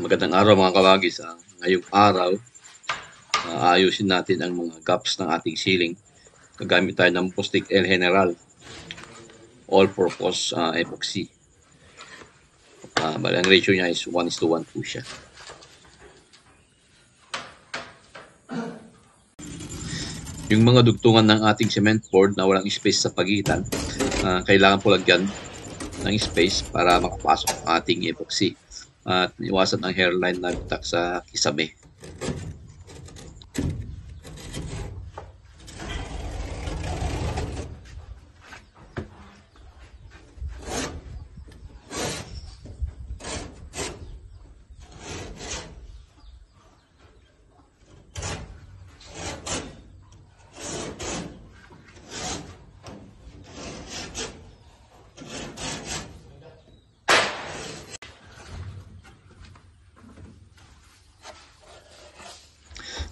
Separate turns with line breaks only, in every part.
Magandang araw mga kabagis. Ngayong araw, ayusin natin ang mga gaps ng ating ceiling. Gagamit tayo ng Bostik El General all-purpose epoxy. Bali, ang ratio niya is 1:1 po siya. Yung mga dugtungan ng ating cement board na walang space sa pagitan, kailangan po lagyan ng space para makapasok ang ating epoxy at iwasan ang hairline na bitak sa kisame.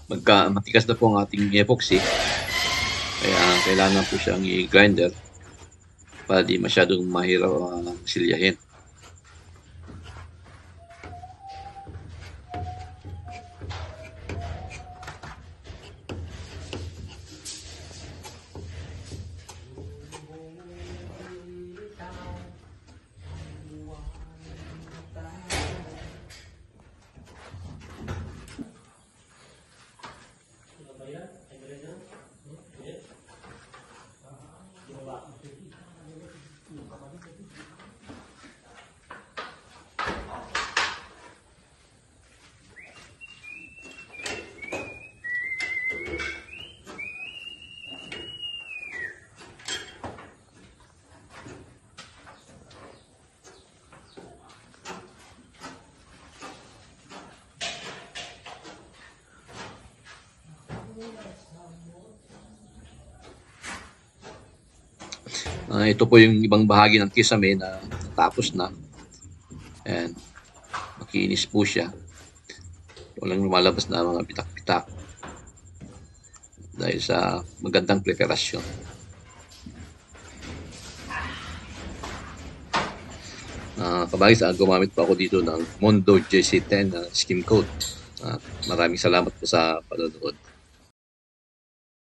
Magka matigas na po ang ating epoxy, kaya kailangan po siyang i-grinder para di masyadong mahirap silyahin. Ito po yung ibang bahagi ng kisame na natapos na. Ayan. Makinis po siya. Walang lumalabas na mga pitak-pitak dahil sa magandang preparasyon. Kabagis, gumamit pa ako dito ng Mondo JC10 skim coat. Maraming salamat po sa panonood.